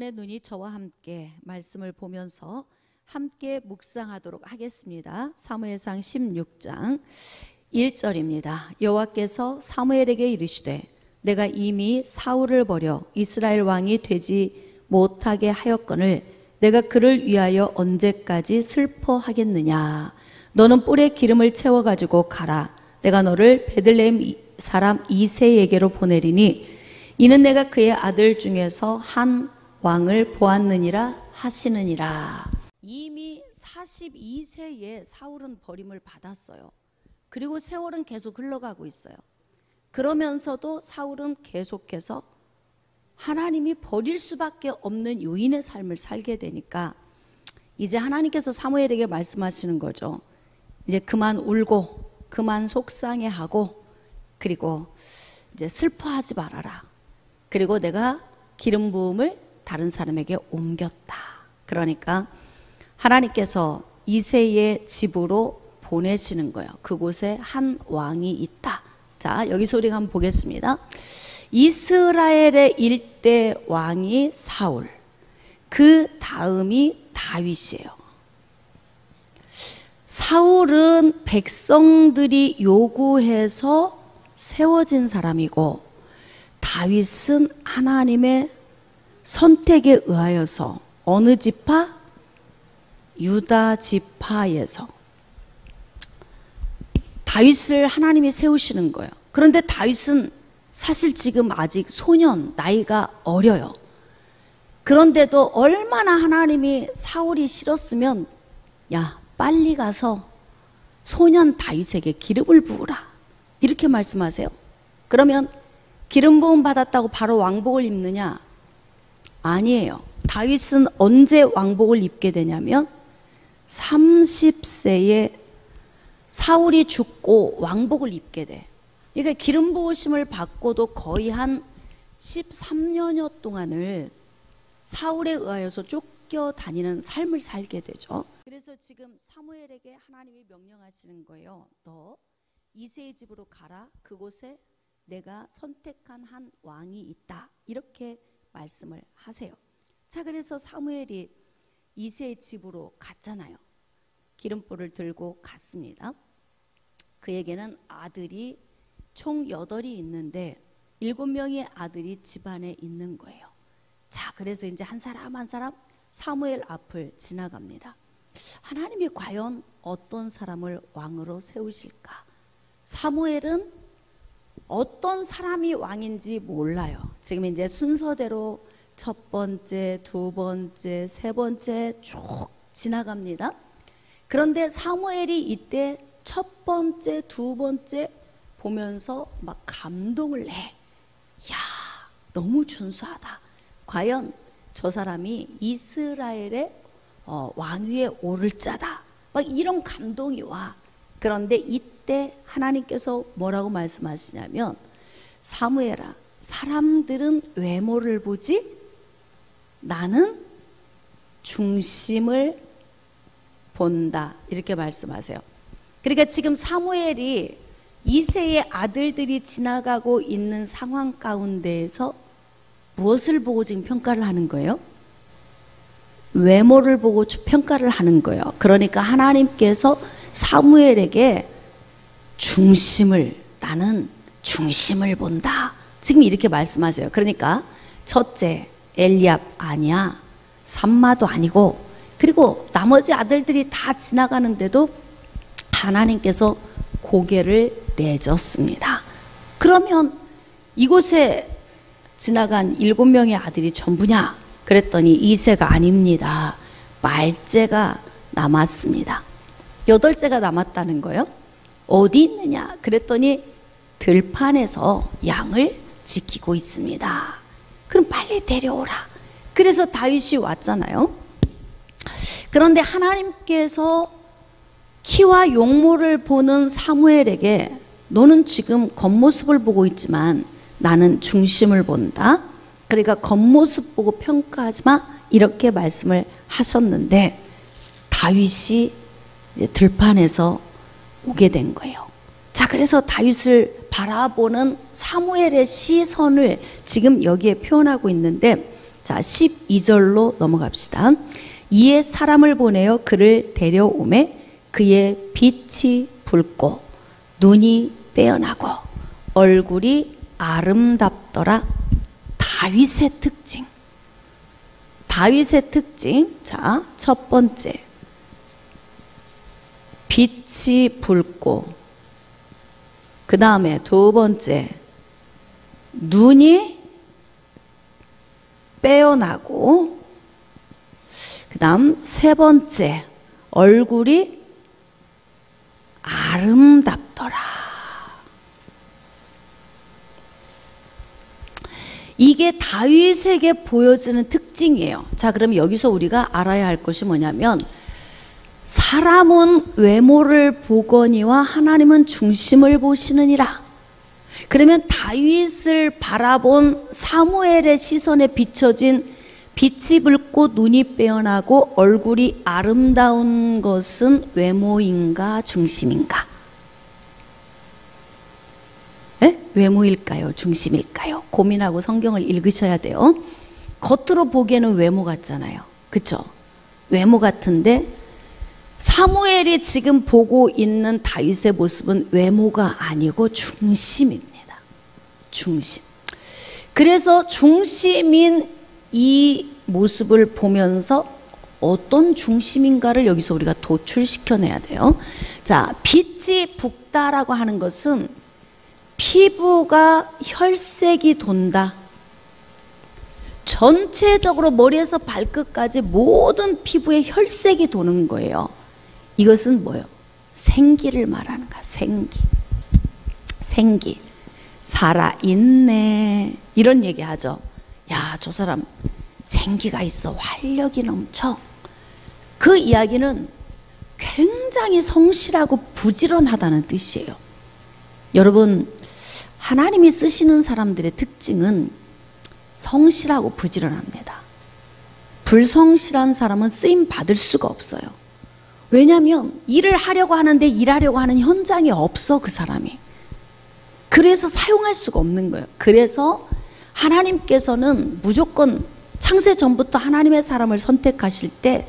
여러분의 눈이 저와 함께 말씀을 보면서 함께 묵상하도록 하겠습니다. 사무엘상 16장 1절입니다. 여호와께서 사무엘에게 이르시되 내가 이미 사울을 버려 이스라엘 왕이 되지 못하게 하였거늘 내가 그를 위하여 언제까지 슬퍼하겠느냐. 너는 뿔에 기름을 채워가지고 가라. 내가 너를 베들레헴 사람 이새에게로 보내리니 이는 내가 그의 아들 중에서 한 왕을 보았느니라 하시느니라. 이미 42세에 사울은 버림을 받았어요. 그리고 세월은 계속 흘러가고 있어요. 그러면서도 사울은 계속해서 하나님이 버릴 수밖에 없는 요인의 삶을 살게 되니까 이제 하나님께서 사무엘에게 말씀하시는 거죠. 이제 그만 울고 그만 속상해하고 그리고 이제 슬퍼하지 말아라. 그리고 내가 기름 부음을 다른 사람에게 옮겼다. 그러니까 하나님께서 이새의 집으로 보내시는 거예요. 그곳에 한 왕이 있다. 자, 여기서 우리가 한번 보겠습니다. 이스라엘의 일대 왕이 사울, 그 다음이 다윗이에요. 사울은 백성들이 요구해서 세워진 사람이고 다윗은 하나님의 선택에 의하여서 어느 지파? 유다 지파에서 다윗을 하나님이 세우시는 거예요. 그런데 다윗은 사실 지금 아직 소년, 나이가 어려요. 그런데도 얼마나 하나님이 사울이 싫었으면 야, 빨리 가서 소년 다윗에게 기름을 부으라 이렇게 말씀하세요. 그러면 기름 부음 받았다고 바로 왕복을 입느냐? 아니에요. 다윗은 언제 왕복을 입게 되냐면 30세에 사울이 죽고 왕복을 입게 돼. 그러니까 기름 부으심을 받고도 거의 한 13년여 동안을 사울에 의하여서 쫓겨다니는 삶을 살게 되죠. 그래서 지금 사무엘에게 하나님이 명령하시는 거예요. 너 이새의 집으로 가라. 그곳에 내가 선택한 한 왕이 있다. 이렇게 말씀을 하세요. 자, 그래서 사무엘이 이새의 집으로 갔잖아요. 기름불을 들고 갔습니다. 그에게는 아들이 총 8이 있는데 7명의 아들이 집안에 있는 거예요. 자, 그래서 이제 한 사람 한 사람 사무엘 앞을 지나갑니다. 하나님이 과연 어떤 사람을 왕으로 세우실까? 사무엘은 어떤 사람이 왕인지 몰라요. 지금 이제 순서대로 첫 번째, 두 번째, 세 번째 쭉 지나갑니다. 그런데 사무엘이 이때 첫 번째, 두 번째 보면서 막 감동을 내. 야, 너무 준수하다. 과연 저 사람이 이스라엘의 왕위에 오를 자다. 막 이런 감동이 와. 그런데 이때 하나님께서 뭐라고 말씀하시냐면 사무엘아, 사람들은 외모를 보지 나는 중심을 본다. 이렇게 말씀하세요. 그러니까 지금 사무엘이 이새의 아들들이 지나가고 있는 상황 가운데에서 무엇을 보고 지금 평가를 하는 거예요? 외모를 보고 평가를 하는 거예요. 그러니까 하나님께서 사무엘에게 나는 중심을 본다. 지금 이렇게 말씀하세요. 그러니까 첫째 엘리압 아니야. 삼마도 아니고 그리고 나머지 아들들이 다 지나가는데도 하나님께서 고개를 내줬습니다. 그러면 이곳에 지나간 7명의 아들이 전부냐? 그랬더니 이새가 아닙니다. 말째가 남았습니다. 8째가 남았다는 거예요. 어디 있느냐? 그랬더니 들판에서 양을 지키고 있습니다. 그럼 빨리 데려오라. 그래서 다윗이 왔잖아요. 그런데 하나님께서 키와 용모를 보는 사무엘에게 너는 지금 겉모습을 보고 있지만 나는 중심을 본다. 그러니까 겉모습 보고 평가하지 마. 이렇게 말씀을 하셨는데 다윗이 들판에서 오게 된 거예요. 자, 그래서 다윗을 바라보는 사무엘의 시선을 지금 여기에 표현하고 있는데 자, 12절로 넘어갑시다. 이에 사람을 보내어 그를 데려오매 그의 빛이 붉고 눈이 빼어나고 얼굴이 아름답더라. 다윗의 특징. 다윗의 특징. 자, 첫 번째. 빛이 붉고, 그 다음에 두 번째. 눈이 빼어나고, 그 다음 세 번째. 얼굴이 아름답더라. 이게 다윗에게 보여지는 특징이에요. 자, 그럼 여기서 우리가 알아야 할 것이 뭐냐면, 사람은 외모를 보거니와 하나님은 중심을 보시느니라. 그러면 다윗을 바라본 사무엘의 시선에 비춰진 빛이 붉고 눈이 빼어나고 얼굴이 아름다운 것은 외모인가 중심인가? 에? 외모일까요? 중심일까요? 고민하고 성경을 읽으셔야 돼요. 겉으로 보기에는 외모 같잖아요. 그쵸? 외모 같은데 사무엘이 지금 보고 있는 다윗의 모습은 외모가 아니고 중심입니다. 중심. 그래서 중심인 이 모습을 보면서 어떤 중심인가를 여기서 우리가 도출시켜내야 돼요. 자, 빛이 붉다라고 하는 것은 피부가 혈색이 돈다. 전체적으로 머리에서 발끝까지 모든 피부에 혈색이 도는 거예요. 이것은 뭐예요? 생기를 말하는 거야. 생기. 생기. 살아있네. 이런 얘기 하죠. 야, 저 사람 생기가 있어. 활력이 넘쳐. 그 이야기는 굉장히 성실하고 부지런하다는 뜻이에요. 여러분, 하나님이 쓰시는 사람들의 특징은 성실하고 부지런합니다. 불성실한 사람은 쓰임 받을 수가 없어요. 왜냐하면 일을 하려고 하는데 일하려고 하는 현장이 없어, 그 사람이. 그래서 사용할 수가 없는 거예요. 그래서 하나님께서는 무조건 창세 전부터 하나님의 사람을 선택하실 때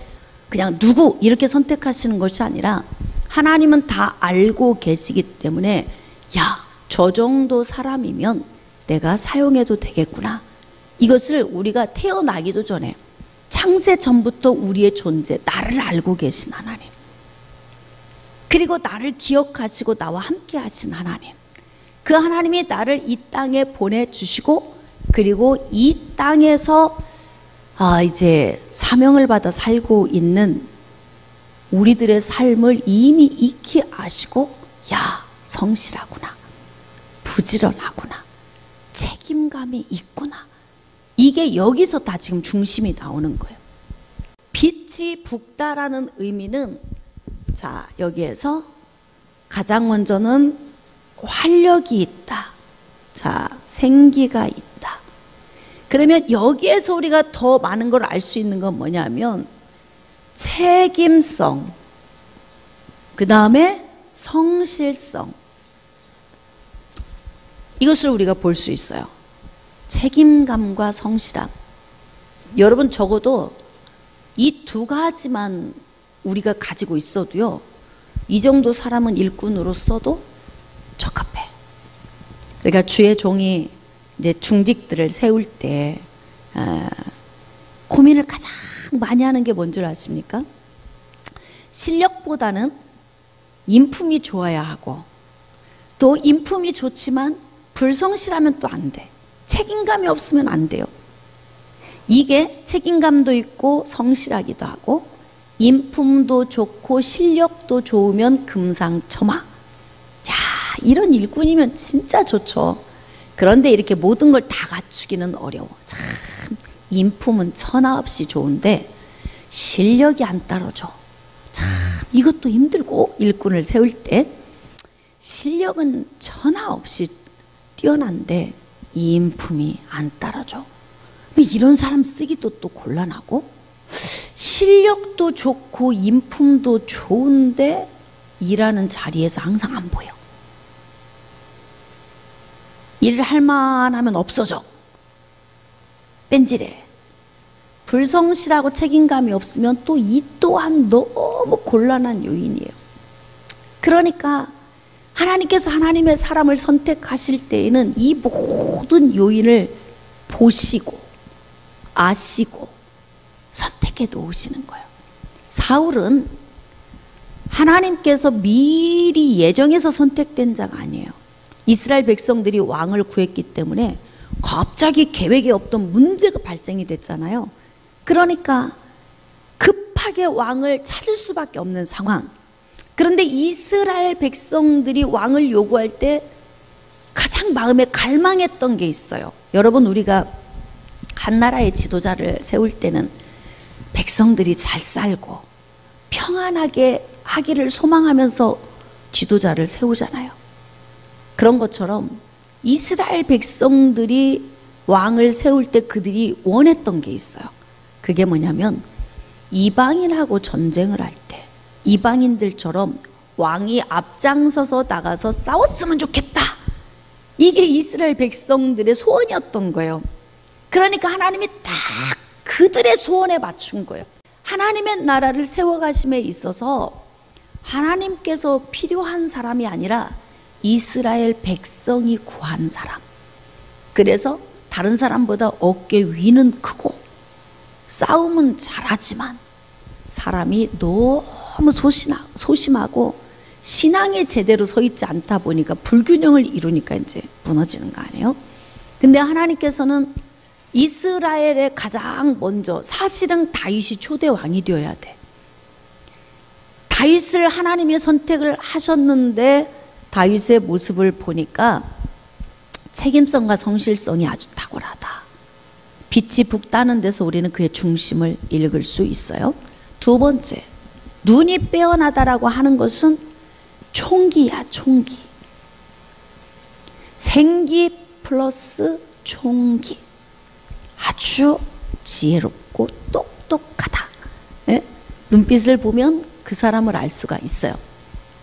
그냥 누구 이렇게 선택하시는 것이 아니라 하나님은 다 알고 계시기 때문에 야, 저 정도 사람이면 내가 사용해도 되겠구나. 이것을 우리가 태어나기도 전에 창세 전부터 우리의 존재, 나를 알고 계신 하나님, 그리고 나를 기억하시고 나와 함께 하신 하나님, 그 하나님이 나를 이 땅에 보내주시고 그리고 이 땅에서 이제 사명을 받아 살고 있는 우리들의 삶을 이미 익히 아시고 야, 성실하구나, 부지런하구나, 책임감이 있구나. 이게 여기서 다 지금 중심이 나오는 거예요. 빛이 붉다라는 의미는, 자, 여기에서 가장 먼저는 활력이 있다. 자, 생기가 있다. 그러면 여기에서 우리가 더 많은 걸 알 수 있는 건 뭐냐면 책임성, 그 다음에 성실성, 이것을 우리가 볼 수 있어요. 책임감과 성실함. 여러분, 적어도 이 두 가지만 우리가 가지고 있어도요, 이 정도 사람은 일꾼으로서도 적합해. 그러니까 주의 종이 이제 중직들을 세울 때 고민을 가장 많이 하는 게 뭔 줄 아십니까? 실력보다는 인품이 좋아야 하고, 또 인품이 좋지만 불성실하면 또 안 돼. 책임감이 없으면 안 돼요. 이게 책임감도 있고 성실하기도 하고 인품도 좋고 실력도 좋으면 금상첨화. 야, 이런 일꾼이면 진짜 좋죠. 그런데 이렇게 모든 걸 다 갖추기는 어려워. 참, 인품은 천하 없이 좋은데 실력이 안 따라줘. 참, 이것도 힘들고, 일꾼을 세울 때 실력은 천하 없이 뛰어난데 이 인품이 안 따라줘. 이런 사람 쓰기도 또 곤란하고, 실력도 좋고 인품도 좋은데 일하는 자리에서 항상 안 보여. 일을 할 만하면 없어져. 뺀질해. 불성실하고 책임감이 없으면 또 이 또한 너무 곤란한 요인이에요. 그러니까 하나님께서 하나님의 사람을 선택하실 때에는 이 모든 요인을 보시고 아시고 선택해 놓으시는 거예요. 사울은 하나님께서 미리 예정해서 선택된 자가 아니에요. 이스라엘 백성들이 왕을 구했기 때문에 갑자기 계획에 없던 문제가 발생이 됐잖아요. 그러니까 급하게 왕을 찾을 수밖에 없는 상황. 그런데 이스라엘 백성들이 왕을 요구할 때 가장 마음에 갈망했던 게 있어요. 여러분, 우리가 한 나라의 지도자를 세울 때는 백성들이 잘 살고 평안하게 하기를 소망하면서 지도자를 세우잖아요. 그런 것처럼 이스라엘 백성들이 왕을 세울 때 그들이 원했던 게 있어요. 그게 뭐냐면 이방인하고 전쟁을 할 때 이방인들처럼 왕이 앞장서서 나가서 싸웠으면 좋겠다. 이게 이스라엘 백성들의 소원이었던 거예요. 그러니까 하나님이 딱 그들의 소원에 맞춘 거예요. 하나님의 나라를 세워가심에 있어서 하나님께서 필요한 사람이 아니라 이스라엘 백성이 구한 사람. 그래서 다른 사람보다 어깨 위는 크고 싸움은 잘하지만 사람이 너무 소심하고 신앙이 제대로 서 있지 않다 보니까 불균형을 이루니까 이제 무너지는 거 아니에요? 근데 하나님께서는 이스라엘의 가장 먼저, 사실은 다윗이 초대 왕이 되어야 돼. 다윗을 하나님이 선택을 하셨는데 다윗의 모습을 보니까 책임성과 성실성이 아주 탁월하다. 빛이 북따는 데서 우리는 그의 중심을 읽을 수 있어요. 두 번째, 눈이 빼어나다라고 하는 것은 총기야, 총기. 생기 플러스 총기. 아주 지혜롭고 똑똑하다. 예? 눈빛을 보면 그 사람을 알 수가 있어요.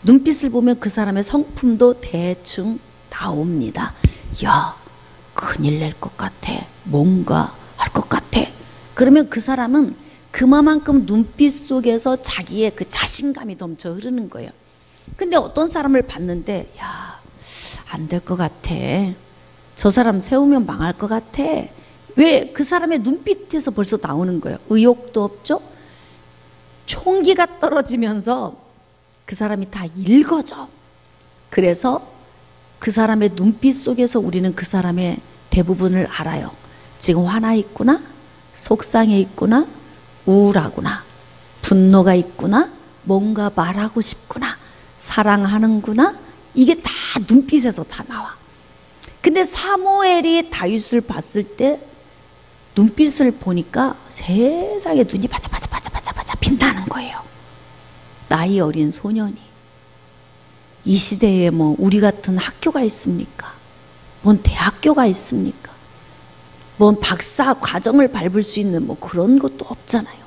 눈빛을 보면 그 사람의 성품도 대충 나옵니다. 야, 큰일 날 것 같아. 뭔가 할 것 같아. 그러면 그 사람은 그만큼 눈빛 속에서 자기의 그 자신감이 넘쳐 흐르는 거예요. 근데 어떤 사람을 봤는데, 야, 안 될 것 같아. 저 사람 세우면 망할 것 같아. 왜? 그 사람의 눈빛에서 벌써 나오는 거예요. 의욕도 없죠? 총기가 떨어지면서 그 사람이 다 읽어져. 그래서 그 사람의 눈빛 속에서 우리는 그 사람의 대부분을 알아요. 지금 화나 있구나, 속상해 있구나, 우울하구나, 분노가 있구나, 뭔가 말하고 싶구나, 사랑하는구나. 이게 다 눈빛에서 다 나와. 근데 사무엘이 다윗을 봤을 때 눈빛을 보니까 세상에 눈이 바자바자 빛나는 거예요. 나이 어린 소년이. 이 시대에 뭐 우리 같은 학교가 있습니까? 뭔 대학교가 있습니까? 뭔 박사 과정을 밟을 수 있는 뭐 그런 것도 없잖아요.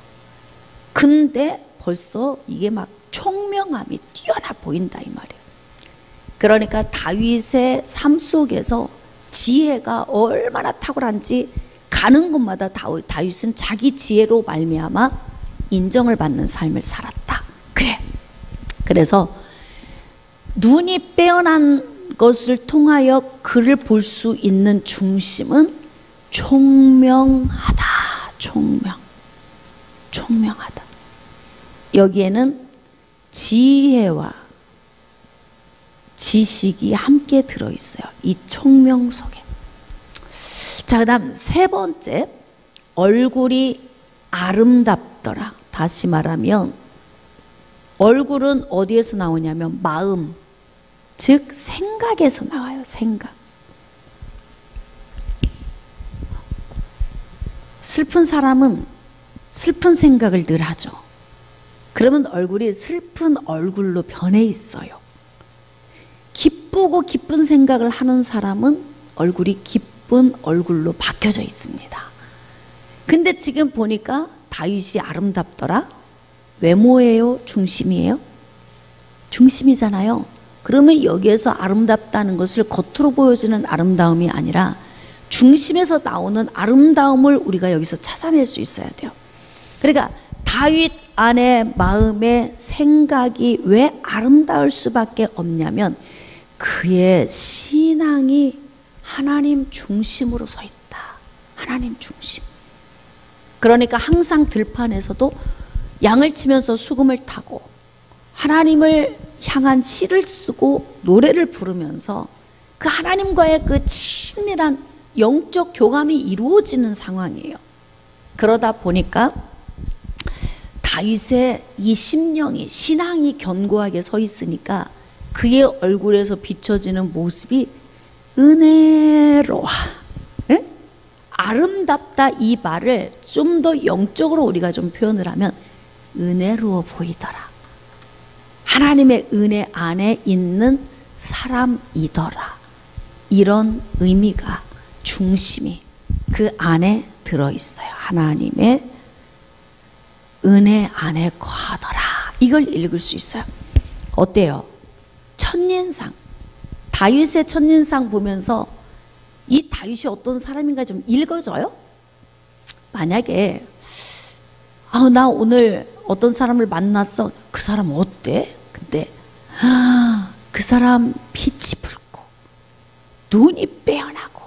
근데 벌써 이게 막 총명함이 뛰어나 보인다 이 말이에요. 그러니까 다윗의 삶 속에서 지혜가 얼마나 탁월한지 가는 곳마다 다윗은 자기 지혜로 말미암아 인정을 받는 삶을 살았다. 그래. 그래서 눈이 빼어난 것을 통하여 그를 볼 수 있는 중심은 총명하다. 총명하다. 여기에는 지혜와 지식이 함께 들어있어요. 이 총명 속에. 자, 그 다음 세 번째, 얼굴이 아름답더라. 다시 말하면 얼굴은 어디에서 나오냐면 마음, 즉 생각에서 나와요. 생각. 슬픈 사람은 슬픈 생각을 늘 하죠. 그러면 얼굴이 슬픈 얼굴로 변해 있어요. 기쁘고 기쁜 생각을 하는 사람은 얼굴이 기쁜 얼굴로 바뀌어져 있습니다. 근데 지금 보니까 다윗이 아름답더라. 외모예요? 중심이에요? 중심이잖아요. 그러면 여기에서 아름답다는 것을 겉으로 보여지는 아름다움이 아니라 중심에서 나오는 아름다움을 우리가 여기서 찾아낼 수 있어야 돼요. 그러니까 다윗 안에 마음의 생각이 왜 아름다울 수밖에 없냐면 그의 신앙이 하나님 중심으로 서 있다. 하나님 중심. 그러니까 항상 들판에서도 양을 치면서 수금을 타고 하나님을 향한 시를 쓰고 노래를 부르면서 그 하나님과의 그 친밀한 영적 교감이 이루어지는 상황이에요. 그러다 보니까 다윗의 이 심령이 신앙이 견고하게 서 있으니까 그의 얼굴에서 비춰지는 모습이 은혜로워. 네? 아름답다 이 말을 좀 더 영적으로 우리가 좀 표현을 하면 은혜로워 보이더라. 하나님의 은혜 안에 있는 사람이더라. 이런 의미가 중심이 그 안에 들어있어요. 하나님의 은혜 안에 거하더라. 이걸 읽을 수 있어요. 어때요? 첫인상, 다윗의 첫인상 보면서 이 다윗이 어떤 사람인가 좀 읽어져요? 만약에 나 오늘 어떤 사람을 만났어. 그 사람 어때? 근데 그 사람 빛이 붉고 눈이 빼어나고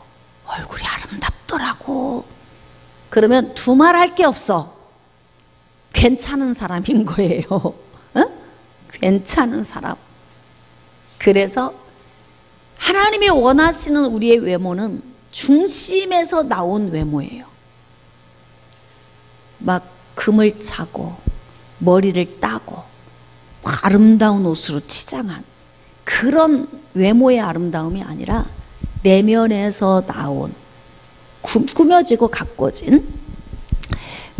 얼굴이 아름답더라고. 그러면 두말할 게 없어. 괜찮은 사람인 거예요. 괜찮은 사람. 그래서 하나님이 원하시는 우리의 외모는 중심에서 나온 외모예요. 막 금을 차고 머리를 따고 아름다운 옷으로 치장한 그런 외모의 아름다움이 아니라 내면에서 나온 꾸며지고 가꿔진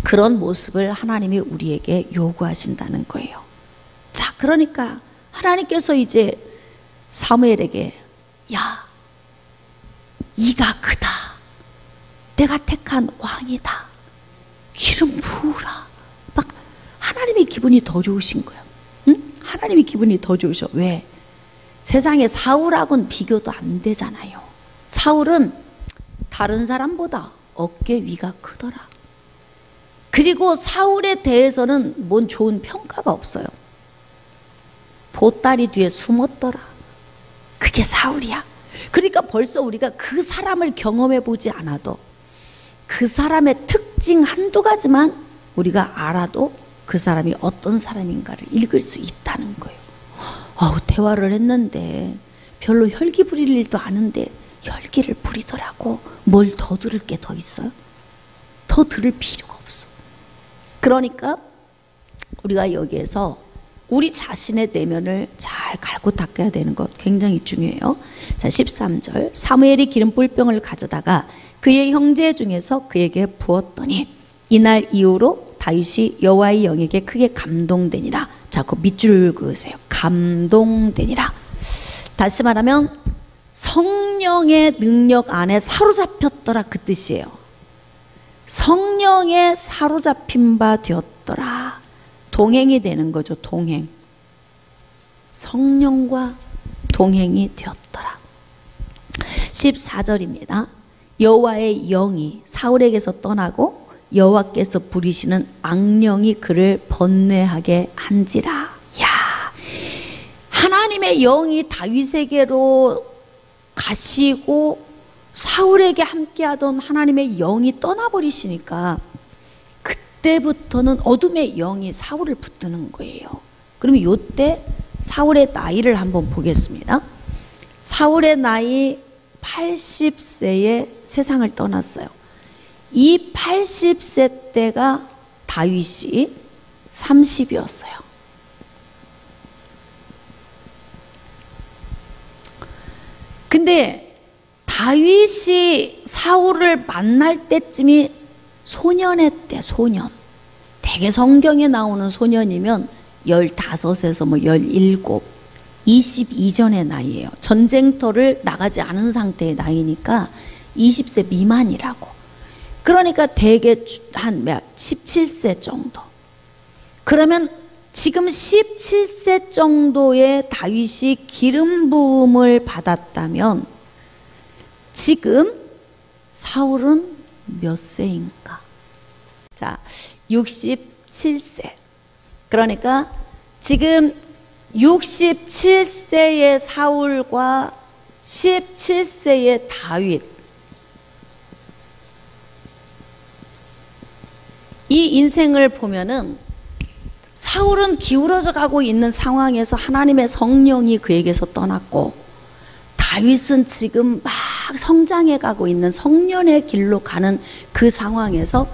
그런 모습을 하나님이 우리에게 요구하신다는 거예요. 자, 그러니까 하나님께서 이제 사무엘에게 야, 이가 크다. 내가 택한 왕이다. 기름 부으라. 막 하나님의 기분이 더 좋으신 거예요. 응? 하나님의 기분이 더 좋으셔. 왜? 세상에 사울하고는 비교도 안 되잖아요. 사울은 다른 사람보다 어깨 위가 크더라. 그리고 사울에 대해서는 뭔 좋은 평가가 없어요. 보따리 뒤에 숨었더라. 그게 사울이야. 그러니까 벌써 우리가 그 사람을 경험해 보지 않아도 그 사람의 특징 한두 가지만 우리가 알아도 그 사람이 어떤 사람인가를 읽을 수 있다는 거예요. 대화를 했는데 별로 혈기 부릴 일도 아는데 혈기를 부리더라고. 뭘 더 들을 게 더 있어요? 더 들을 필요가 없어. 그러니까 우리가 여기에서 우리 자신의 내면을 잘 갈고 닦아야 되는 것 굉장히 중요해요. 자, 13절. 사무엘이 기름 뿔병을 가져다가 그의 형제 중에서 그에게 부었더니 이날 이후로 다윗이 여호와의 영에게 크게 감동되니라. 자, 그 밑줄 그으세요. 감동되니라. 다시 말하면 성령의 능력 안에 사로잡혔더라 그 뜻이에요. 성령에 사로잡힌 바 되었더라. 동행이 되는 거죠. 동행. 성령과 동행이 되었더라. 14절입니다. 여호와의 영이 사울에게서 떠나고 여호와께서 부리시는 악령이 그를 번뇌하게 한지라. 야, 하나님의 영이 다윗에게로 가시고 사울에게 함께하던 하나님의 영이 떠나버리시니까 그때부터는 어둠의 영이 사울을 붙드는 거예요. 그러면 이때 사울의 나이를 한번 보겠습니다. 사울의 나이 80세에 세상을 떠났어요. 이 80세 때가 다윗이 30이었어요. 근데 다윗이 사울을 만날 때쯤이 소년의 때, 소년. 대개 성경에 나오는 소년이면 15에서 17, 20 이전의 나이예요. 전쟁터를 나가지 않은 상태의 나이니까 20세 미만이라고. 그러니까 대개 한 17세 정도. 그러면 지금 17세 정도의 다윗이 기름 부음을 받았다면 지금 사울은 몇 세인가? 자, 67세. 그러니까 지금 67세의 사울과 17세의 다윗, 이 인생을 보면은 사울은 기울어져 가고 있는 상황에서 하나님의 성령이 그에게서 떠났고, 다윗은 지금 막 성장해 가고 있는 성년의 길로 가는 그 상황에서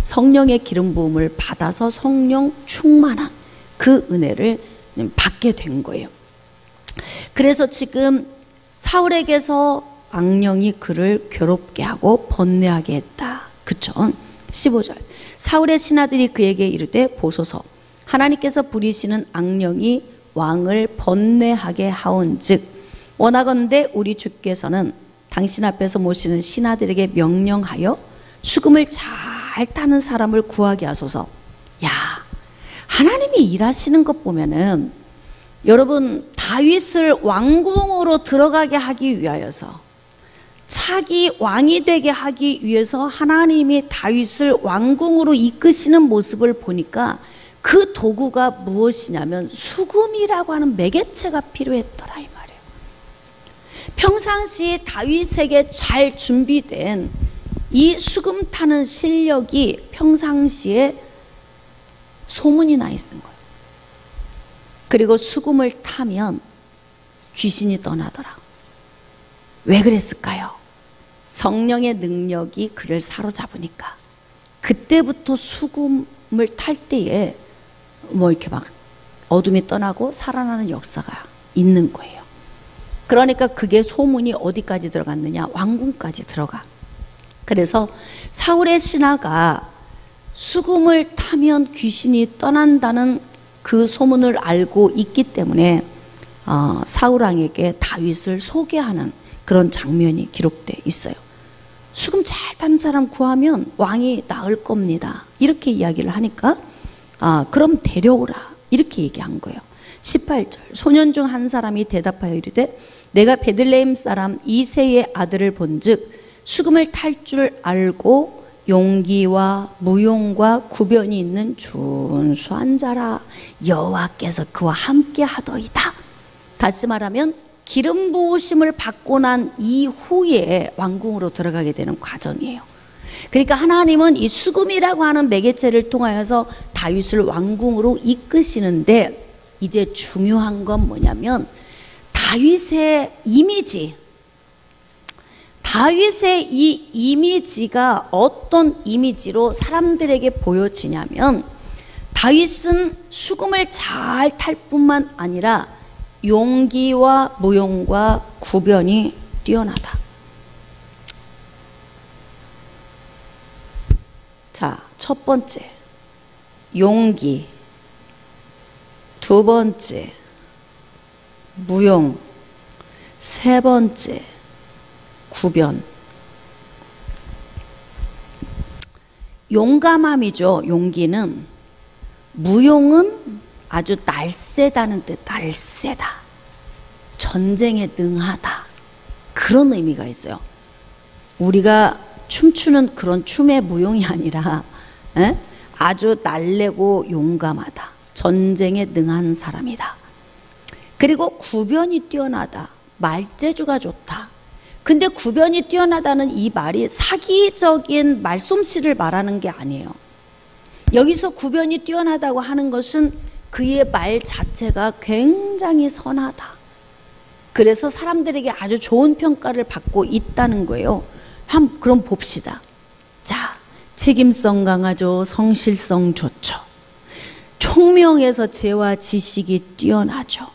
성령의 기름 부음을 받아서 성령 충만한 그 은혜를 받게 된 거예요. 그래서 지금 사울에게서 악령이 그를 괴롭게 하고 번뇌하게 했다. 그쵸? 15절. 사울의 신하들이 그에게 이르되 보소서, 하나님께서 부리시는 악령이 왕을 번뇌하게 하온즉 원하건대 우리 주께서는 당신 앞에서 모시는 신하들에게 명령하여 수금을 잘 타는 사람을 구하게 하소서. 야, 하나님이 일하시는 것 보면은 여러분, 다윗을 왕궁으로 들어가게 하기 위하여서, 차기 왕이 되게 하기 위해서 하나님이 다윗을 왕궁으로 이끄시는 모습을 보니까 그 도구가 무엇이냐면 수금이라고 하는 매개체가 필요했더라 이 말이에요. 평상시 다윗에게 잘 준비된 이 수금 타는 실력이 평상시에 소문이 나 있는 거예요. 그리고 수금을 타면 귀신이 떠나더라. 왜 그랬을까요? 성령의 능력이 그를 사로잡으니까. 그때부터 수금을 탈 때에 뭐 이렇게 막 어둠이 떠나고 살아나는 역사가 있는 거예요. 그러니까 그게 소문이 어디까지 들어갔느냐? 왕궁까지 들어가. 그래서 사울의 신하가 수금을 타면 귀신이 떠난다는 그 소문을 알고 있기 때문에 사울 왕에게 다윗을 소개하는 그런 장면이 기록되어 있어요. 수금 잘 타는 사람 구하면 왕이 나을 겁니다. 이렇게 이야기를 하니까 그럼 데려오라 이렇게 얘기한 거예요. 18절. 소년 중 한 사람이 대답하여 이르되 내가 베들레헴 사람 이새의 아들을 본즉 수금을 탈 줄 알고 용기와 무용과 구변이 있는 준수한 자라. 여호와께서 그와 함께 하더이다. 다시 말하면 기름 부으심을 받고 난 이후에 왕궁으로 들어가게 되는 과정이에요. 그러니까 하나님은 이 수금이라고 하는 매개체를 통하여서 다윗을 왕궁으로 이끄시는데, 이제 중요한 건 뭐냐면 다윗의 이미지, 다윗의 이 이미지가 어떤 이미지로 사람들에게 보여지냐면, 다윗은 수금을 잘 탈 뿐만 아니라 용기와 무용과 구변이 뛰어나다. 자, 첫 번째 용기, 두 번째 무용, 세 번째 구변. 용감함이죠. 용기는. 무용은 아주 날쌔다는 뜻, 날쌔다. 전쟁에 능하다. 그런 의미가 있어요. 우리가 춤추는 그런 춤의 무용이 아니라 아주 날래고 용감하다. 전쟁에 능한 사람이다. 그리고 구변이 뛰어나다. 말재주가 좋다. 근데 구변이 뛰어나다는 이 말이 사기적인 말솜씨를 말하는 게 아니에요. 여기서 구변이 뛰어나다고 하는 것은 그의 말 자체가 굉장히 선하다. 그래서 사람들에게 아주 좋은 평가를 받고 있다는 거예요. 그럼 봅시다. 자, 책임성 강하죠. 성실성 좋죠. 총명해서 재와 지식이 뛰어나죠.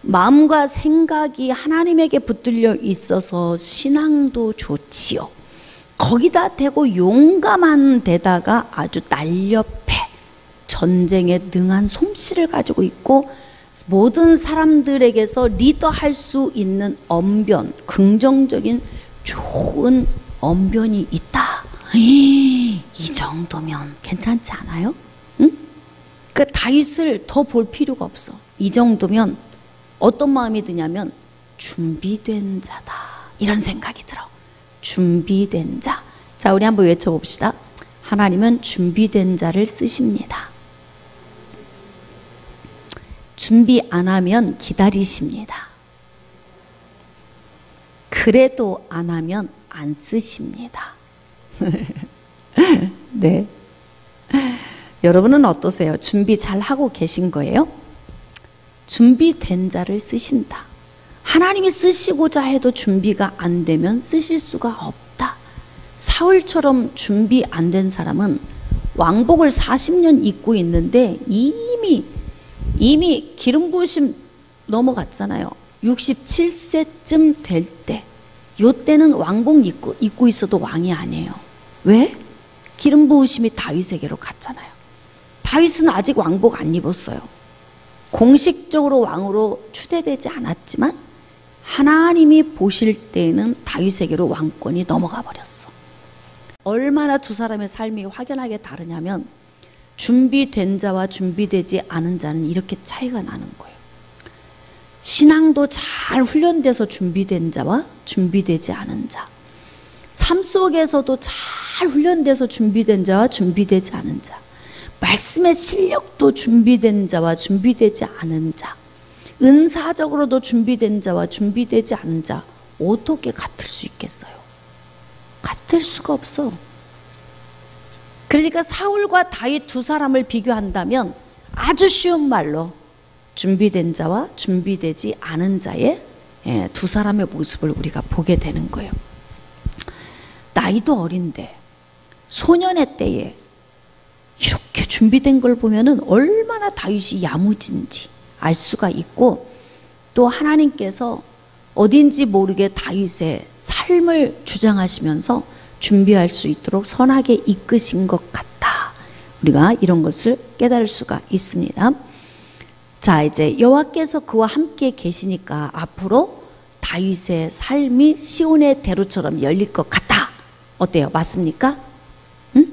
마음과 생각이 하나님에게 붙들려 있어서 신앙도 좋지요. 거기다 대고 용감한 데다가 아주 날렵해. 전쟁에 능한 솜씨를 가지고 있고 모든 사람들에게서 리더할 수 있는 언변, 긍정적인 좋은 언변이 있다. 이 정도면 괜찮지 않아요? 응? 그 다윗을 더 볼 필요가 없어. 이 정도면 어떤 마음이 드냐면 준비된 자다. 이런 생각이 들어. 준비된 자. 자, 우리 한번 외쳐봅시다. 하나님은 준비된 자를 쓰십니다. 준비 안 하면 기다리십니다. 그래도 안 하면 안 쓰십니다. 네. 여러분은 어떠세요? 준비 잘 하고 계신 거예요? 준비된 자를 쓰신다. 하나님이 쓰시고자 해도 준비가 안 되면 쓰실 수가 없다. 사울처럼 준비 안 된 사람은 왕복을 40년 입고 있는데 이미 기름 부으심 넘어갔잖아요. 67세쯤 될 때, 요때는 왕복 입고 있어도 왕이 아니에요. 왜? 기름 부으심이 다윗에게로 갔잖아요. 다윗은 아직 왕복 안 입었어요. 공식적으로 왕으로 추대되지 않았지만 하나님이 보실 때에는 다윗에게로 왕권이 넘어가 버렸어. 얼마나 두 사람의 삶이 확연하게 다르냐면 준비된 자와 준비되지 않은 자는 이렇게 차이가 나는 거예요. 신앙도 잘 훈련돼서 준비된 자와 준비되지 않은 자, 삶 속에서도 잘 훈련돼서 준비된 자와 준비되지 않은 자, 말씀의 실력도 준비된 자와 준비되지 않은 자, 은사적으로도 준비된 자와 준비되지 않은 자, 어떻게 같을 수 있겠어요? 같을 수가 없어. 그러니까 사울과 다윗 두 사람을 비교한다면 아주 쉬운 말로 준비된 자와 준비되지 않은 자의 두 사람의 모습을 우리가 보게 되는 거예요. 나이도 어린데 소년의 때에 이렇게 준비된 걸 보면은 얼마나 다윗이 야무진지 알 수가 있고, 또 하나님께서 어딘지 모르게 다윗의 삶을 주장하시면서 준비할 수 있도록 선하게 이끄신 것 같다. 우리가 이런 것을 깨달을 수가 있습니다. 자, 이제 여호와께서 그와 함께 계시니까 앞으로 다윗의 삶이 시온의 대로처럼 열릴 것 같다. 어때요? 맞습니까? 응?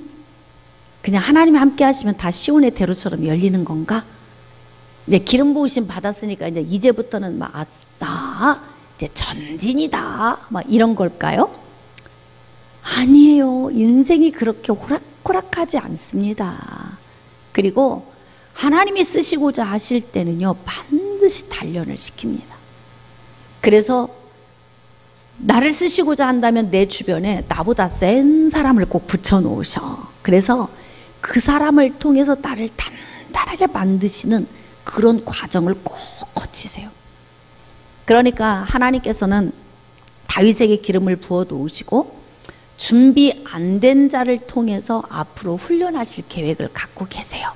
그냥 하나님이 함께 하시면 다 시온의 대로처럼 열리는 건가? 이제 기름 부으심 받았으니까 이제부터는 막 아싸 이제 전진이다 막 이런 걸까요? 아니에요. 인생이 그렇게 호락호락하지 않습니다. 그리고 하나님이 쓰시고자 하실 때는요 반드시 단련을 시킵니다. 그래서 나를 쓰시고자 한다면 내 주변에 나보다 센 사람을 꼭 붙여놓으셔. 그래서 그 사람을 통해서 나를 단단하게 만드시는 그런 과정을 꼭 거치세요. 그러니까 하나님께서는 다윗에게 기름을 부어 놓으시고 준비 안 된 자를 통해서 앞으로 훈련하실 계획을 갖고 계세요.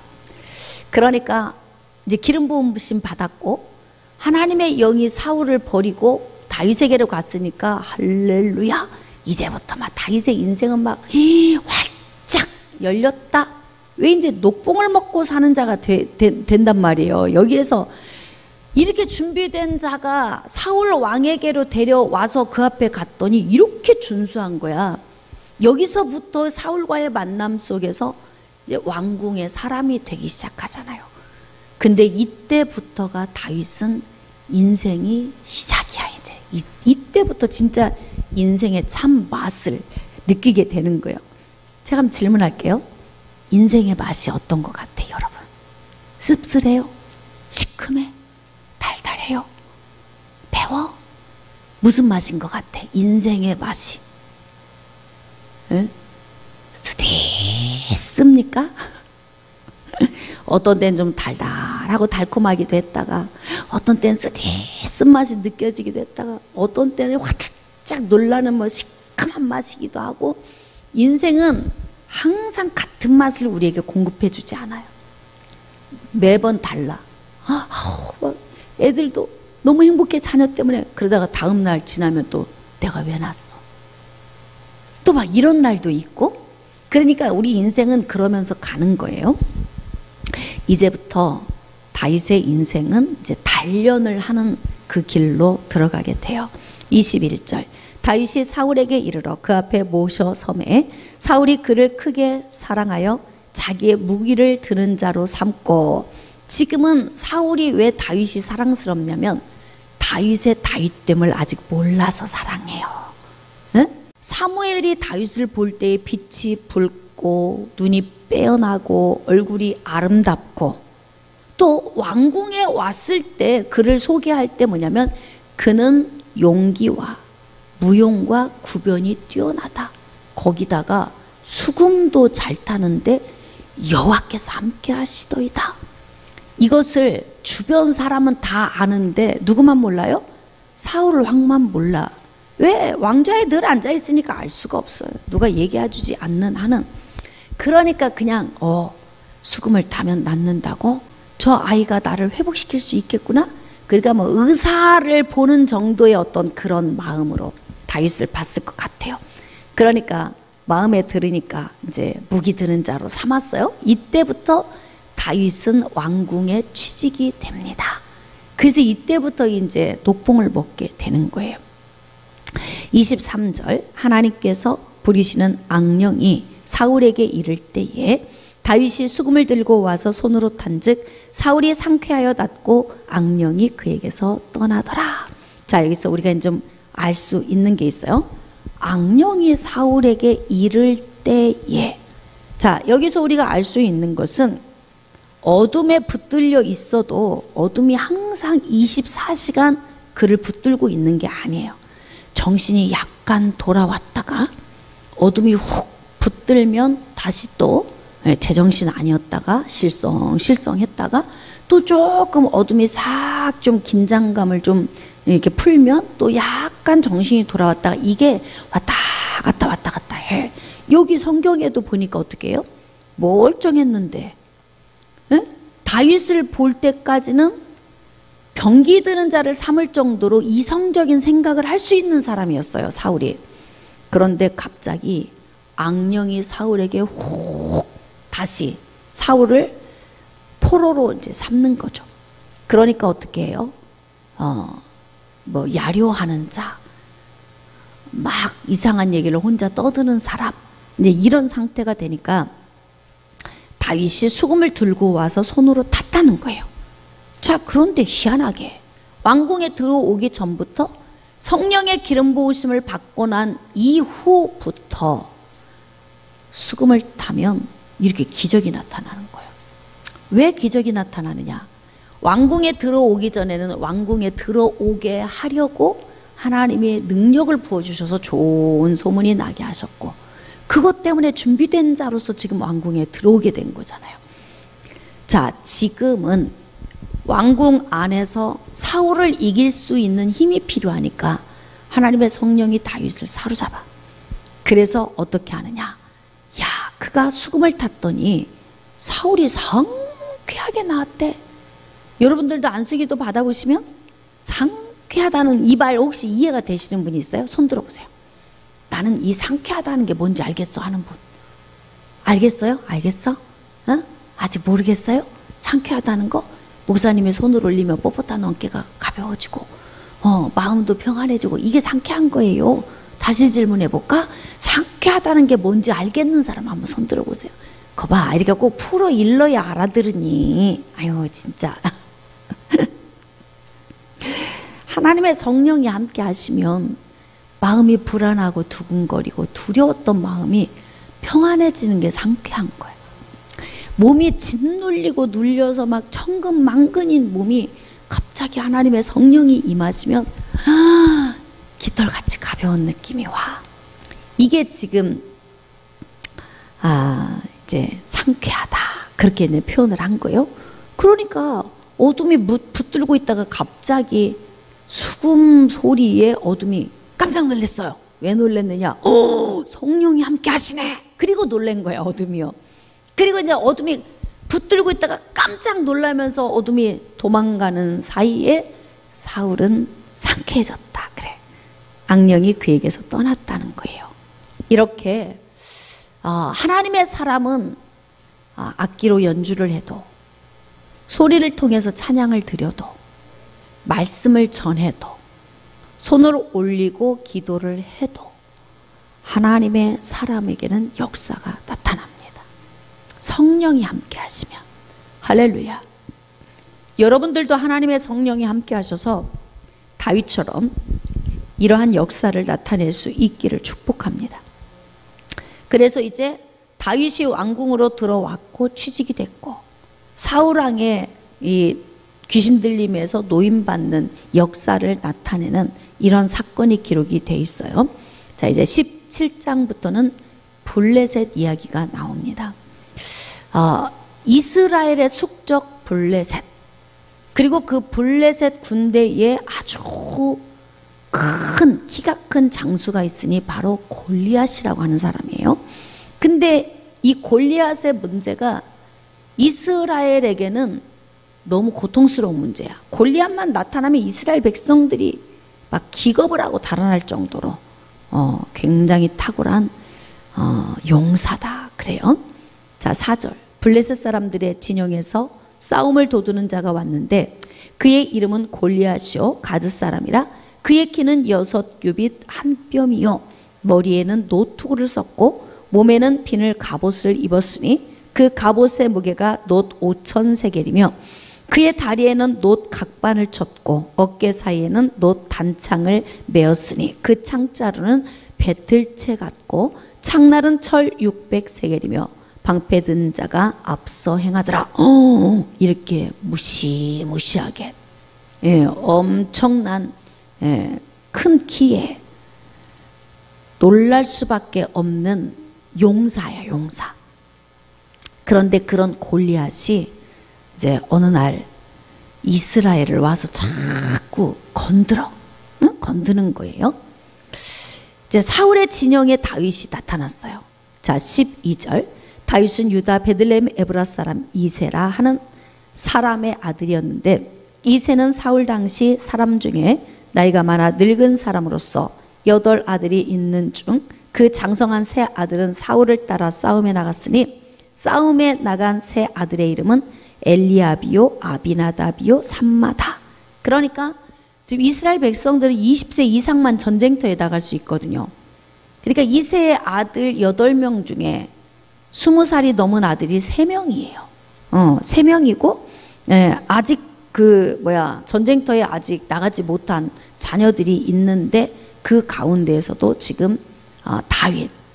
그러니까 이제 기름 부으심 받았고 하나님의 영이 사울을 버리고 다윗에게로 갔으니까 할렐루야, 이제부터 막 다윗의 인생은 막 활짝 열렸다. 왜 이제 녹봉을 먹고 사는 자가 된단 말이에요. 여기에서 이렇게 준비된 자가 사울 왕에게로 데려와서 그 앞에 갔더니 이렇게 준수한 거야. 여기서부터 사울과의 만남 속에서 이제 왕궁의 사람이 되기 시작하잖아요. 근데 이때부터가 다윗은 인생이 시작이야. 이제 이때부터 진짜 인생의 참 맛을 느끼게 되는 거예요. 제가 한번 질문할게요. 인생의 맛이 어떤 것 같아요, 여러분? 씁쓸해요? 시큼해? 달달해요? 매워? 무슨 맛인 것 같아? 인생의 맛이 쓰디씁니까? 어떤 때는 좀 달달하고 달콤하기도 했다가 어떤 때는 쓰디쓴 맛이 느껴지기도 했다가 어떤 때는 화들짝 놀라는 뭐 시큼한 맛이기도 하고, 인생은 항상 같은 맛을 우리에게 공급해 주지 않아요. 매번 달라. 애들도 너무 행복해, 자녀 때문에. 그러다가 다음 날 지나면 또 내가 왜 낳았어? 또 막 이런 날도 있고. 그러니까 우리 인생은 그러면서 가는 거예요. 이제부터 다윗의 인생은 이제 단련을 하는 그 길로 들어가게 돼요. 21절. 다윗이 사울에게 이르러 그 앞에 모셔 서매 사울이 그를 크게 사랑하여 자기의 무기를 드는 자로 삼고. 지금은 사울이 왜 다윗이 사랑스럽냐면 다윗의 다윗됨을 아직 몰라서 사랑해요. 응? 사무엘이 다윗을 볼 때에 빛이 붉고 눈이 빼어나고 얼굴이 아름답고, 또 왕궁에 왔을 때 그를 소개할 때 뭐냐면 그는 용기와 무용과 구변이 뛰어나다. 거기다가 수금도 잘 타는데 여호와께서 함께 하시더이다. 이것을 주변 사람은 다 아는데 누구만 몰라요? 사울 왕만 몰라. 왜? 왕좌에 늘 앉아 있으니까 알 수가 없어요. 누가 얘기해 주지 않는 한은. 그러니까 그냥 수금을 타면 낫는다고? 저 아이가 나를 회복시킬 수 있겠구나? 그러니까 뭐 의사를 보는 정도의 어떤 그런 마음으로 다윗을 봤을 것 같아요. 그러니까 마음에 들으니까 이제 무기 드는 자로 삼았어요. 이때부터 다윗은 왕궁에 취직이 됩니다. 그래서 이때부터 이제 녹봉을 먹게 되는 거예요. 23절, 하나님께서 부리시는 악령이 사울에게 이를 때에 다윗이 수금을 들고 와서 손으로 탄즉 사울이 상쾌하여 낫고 악령이 그에게서 떠나더라. 자, 여기서 우리가 좀 알 수 있는 게 있어요. 악령이 사울에게 이를 때에, 자, 여기서 우리가 알 수 있는 것은 어둠에 붙들려 있어도 어둠이 항상 24시간 그를 붙들고 있는 게 아니에요. 정신이 약간 돌아왔다가 어둠이 훅 붙들면 다시 또 제정신 아니었다가 실성했다가 또 조금 어둠이 싹 좀 긴장감을 좀 이렇게 풀면 또 약간 정신이 돌아왔다가 이게 왔다 갔다 해. 여기 성경에도 보니까 어떻게 해요? 멀쩡했는데 다윗을 볼 때까지는 병기 드는 자를 삼을 정도로 이성적인 생각을 할 수 있는 사람이었어요, 사울이. 그런데 갑자기 악령이 사울에게 훅 다시 사울을 포로로 이제 삼는 거죠. 그러니까 어떻게 해요? 뭐 야료하는 자, 막 이상한 얘기를 혼자 떠드는 사람, 이제 이런 상태가 되니까 다윗이 수금을 들고 와서 손으로 탔다는 거예요. 자, 그런데 희한하게 왕궁에 들어오기 전부터 성령의 기름 부으심을 받고 난 이후부터 수금을 타면 이렇게 기적이 나타나는 거예요. 왜 기적이 나타나느냐? 왕궁에 들어오기 전에는 왕궁에 들어오게 하려고 하나님이 능력을 부어주셔서 좋은 소문이 나게 하셨고, 그것 때문에 준비된 자로서 지금 왕궁에 들어오게 된 거잖아요. 자, 지금은 왕궁 안에서 사울을 이길 수 있는 힘이 필요하니까 하나님의 성령이 다윗을 사로잡아. 그래서 어떻게 하느냐? 야, 그가 수금을 탔더니 사울이 상쾌하게 나왔대. 여러분들도 안수기도 받아보시면 상쾌하다는 이 말 혹시 이해가 되시는 분이 있어요? 손 들어보세요. 나는 이 상쾌하다는 게 뭔지 알겠어 하는 분. 알겠어요? 알겠어? 아직 모르겠어요? 상쾌하다는 거? 목사님이 손을 올리면 뻣뻣한 어깨가 가벼워지고 마음도 평안해지고 이게 상쾌한 거예요. 다시 질문해 볼까? 상쾌하다는 게 뭔지 알겠는 사람 한번 손 들어보세요. 거봐, 이렇게 꼭 풀어 일러야 알아들으니. 아유, 진짜. 하나님의 성령이 함께 하시면 마음이 불안하고 두근거리고 두려웠던 마음이 평안해지는 게 상쾌한 거예요. 몸이 짓눌리고 눌려서 막 천근만근인 몸이 갑자기 하나님의 성령이 임하시면 깃털같이 가벼운 느낌이 와. 이게 지금 이제 상쾌하다 그렇게 이제 표현을 한 거예요. 그러니까 어둠이 붙들고 있다가 갑자기 수금 소리에 어둠이 깜짝 놀랐어요. 왜 놀랐느냐? 성령이 함께 하시네. 그리고 놀란 거야, 어둠이요. 그리고 이제 어둠이 붙들고 있다가 깜짝 놀라면서 어둠이 도망가는 사이에 사울은 상쾌해졌다. 그래. 악령이 그에게서 떠났다는 거예요. 이렇게 하나님의 사람은 악기로 연주를 해도, 소리를 통해서 찬양을 드려도, 말씀을 전해도, 손을 올리고 기도를 해도 하나님의 사람에게는 역사가 나타납니다. 성령이 함께 하시면. 할렐루야. 여러분들도 하나님의 성령이 함께 하셔서 다윗처럼 이러한 역사를 나타낼 수 있기를 축복합니다. 그래서 이제 다윗이 왕궁으로 들어왔고 취직이 됐고 사울 왕의 이 귀신 들림에서 노임받는 역사를 나타내는 이런 사건이 기록이 돼 있어요. 자, 이제 17장부터는 블레셋 이야기가 나옵니다. 이스라엘의 숙적 블레셋, 그리고 그 블레셋 군대에 아주 큰, 키가 큰 장수가 있으니 바로 골리앗이라고 하는 사람이에요. 근데 이 골리앗의 문제가 이스라엘에게는 너무 고통스러운 문제야. 골리앗만 나타나면 이스라엘 백성들이 막 기겁을 하고 달아날 정도로 굉장히 탁월한 용사다 그래요. 자, 4절. 블레셋 사람들의 진영에서 싸움을 도두는 자가 왔는데 그의 이름은 골리앗이요 가드 사람이라. 그의 키는 6규빗 한 뼘이요 머리에는 노투구를 썼고 몸에는 비늘 갑옷을 입었으니 그 갑옷의 무게가 놋 5,000세겔이며 그의 다리에는 놋 각반을 쳤고 어깨 사이에는 놋 단창을 메었으니 그 창자루는 배틀채 같고 창날은 철 600세겔이며 방패 든 자가 앞서 행하더라. 이렇게 무시무시하게, 엄청난 큰 키에 놀랄 수밖에 없는 용사야, 용사. 그런데 그런 골리앗이 이제 어느 날 이스라엘을 와서 자꾸 건드는 거예요. 이제 사울의 진영에 다윗이 나타났어요. 자, 12절. 다윗은 유다 베들레헴 에브라 사람 이세라 하는 사람의 아들이었는데 이세는 사울 당시 사람 중에 나이가 많아 늙은 사람으로서 8 아들이 있는 중 그 장성한 세 아들은 사울을 따라 싸움에 나갔으니 싸움에 나간 세 아들의 이름은 엘리압이요 아비나답이요 삼마다. 그러니까 지금 이스라엘 백성들은 20세 이상만 전쟁터에 나갈 수 있거든요. 그러니까 이세의 아들 8명 중에 20살이 넘은 아들이 3명이에요. 3명이고 아직 전쟁터에 아직 나가지 못한 자녀들이 있는데 그 가운데에서도 지금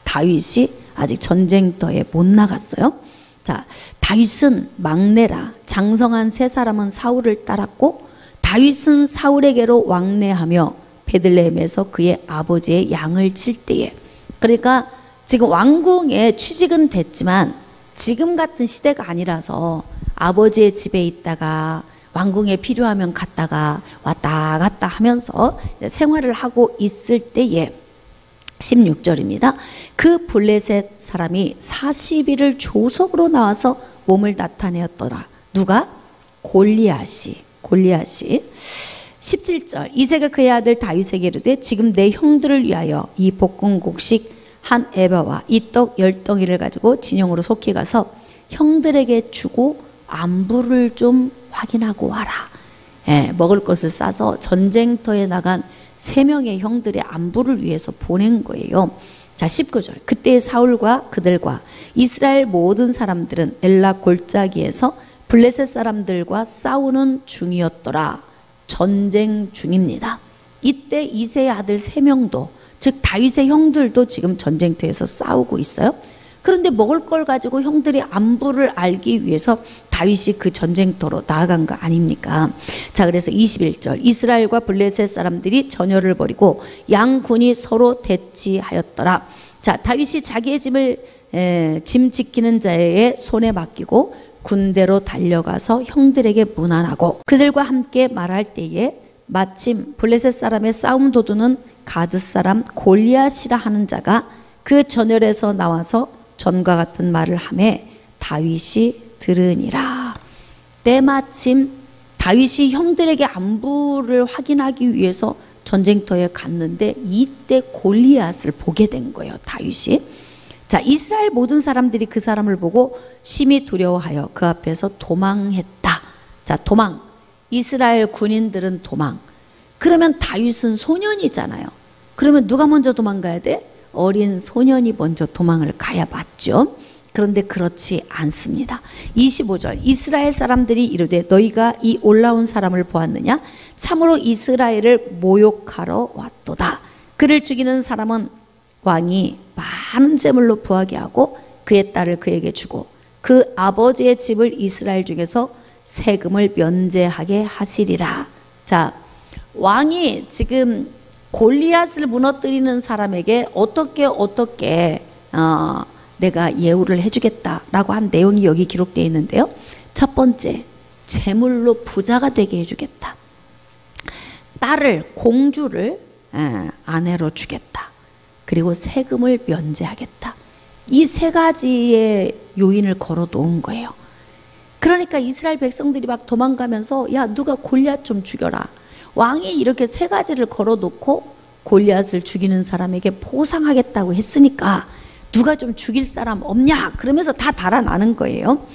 다윗이 아직 전쟁터에 못 나갔어요. 자, 다윗은 막내라. 장성한 세 사람은 사울을 따랐고 다윗은 사울에게로 왕래하며 베들레헴에서 그의 아버지의 양을 칠 때에, 그러니까 지금 왕궁에 취직은 됐지만 지금 같은 시대가 아니라서 아버지의 집에 있다가 왕궁에 필요하면 갔다가 왔다 갔다 하면서 생활을 하고 있을 때에 16절입니다. 그 블레셋 사람이 40일을 조석으로 나와서 몸을 나타내었더라. 누가? 골리앗이. 17절. 이새가 그의 아들 다윗에게 이르되 지금 내 형들을 위하여 이 볶음곡식 한 에바와 이 떡 10덩이를 가지고 진영으로 속히 가서 형들에게 주고 안부를 좀 확인하고 와라. 먹을 것을 싸서 전쟁터에 나간 3명의 형들의 안부를 위해서 보낸 거예요. 자, 19절. 그때 사울과 그들과 이스라엘 모든 사람들은 엘라 골짜기에서 블레셋 사람들과 싸우는 중이었더라. 전쟁 중입니다. 이때 이새의 아들 3명도, 즉 다윗의 형들도 지금 전쟁터에서 싸우고 있어요. 그런데 먹을 걸 가지고 형들이 안부를 알기 위해서 다윗이 그 전쟁터로 나아간 거 아닙니까? 자, 그래서 21절. 이스라엘과 블레셋 사람들이 전열을 벌이고 양군이 서로 대치하였더라. 자, 다윗이 자기의 짐 지키는 자의 손에 맡기고 군대로 달려가서 형들에게 문안하고 그들과 함께 말할 때에 마침 블레셋 사람의 싸움 도두는 가드 사람 골리앗이라 하는 자가 그 전열에서 나와서 전과 같은 말을 하매 다윗이 들으니라. 때마침 다윗이 형들에게 안부를 확인하기 위해서 전쟁터에 갔는데 이때 골리앗을 보게 된 거예요, 다윗이. 자, 이스라엘 모든 사람들이 그 사람을 보고 심히 두려워하여 그 앞에서 도망했다. 자, 도망. 이스라엘 군인들은 도망. 그러면 다윗은 소년이잖아요. 그러면 누가 먼저 도망가야 돼? 어린 소년이 먼저 도망을 가야 맞죠. 그런데 그렇지 않습니다. 25절 이스라엘 사람들이 이르되 너희가 이 올라온 사람을 보았느냐? 참으로 이스라엘을 모욕하러 왔도다. 그를 죽이는 사람은 왕이 많은 제물로 부하게 하고 그의 딸을 그에게 주고 그 아버지의 집을 이스라엘 중에서 세금을 면제하게 하시리라. 자, 왕이 지금 골리앗을 무너뜨리는 사람에게 어떻게 내가 예우를 해주겠다라고 한 내용이 여기 기록되어 있는데요. 첫 번째, 제물로 부자가 되게 해주겠다. 딸을, 공주를 아내로 주겠다. 그리고 세금을 면제하겠다. 이 세 가지의 요인을 걸어 놓은 거예요. 그러니까 이스라엘 백성들이 막 도망가면서 야, 누가 골리앗 좀 죽여라. 왕이 이렇게 세 가지를 걸어 놓고 골리앗을 죽이는 사람에게 보상하겠다고 했으니까 누가 좀 죽일 사람 없냐? 그러면서 다 달아나는 거예요.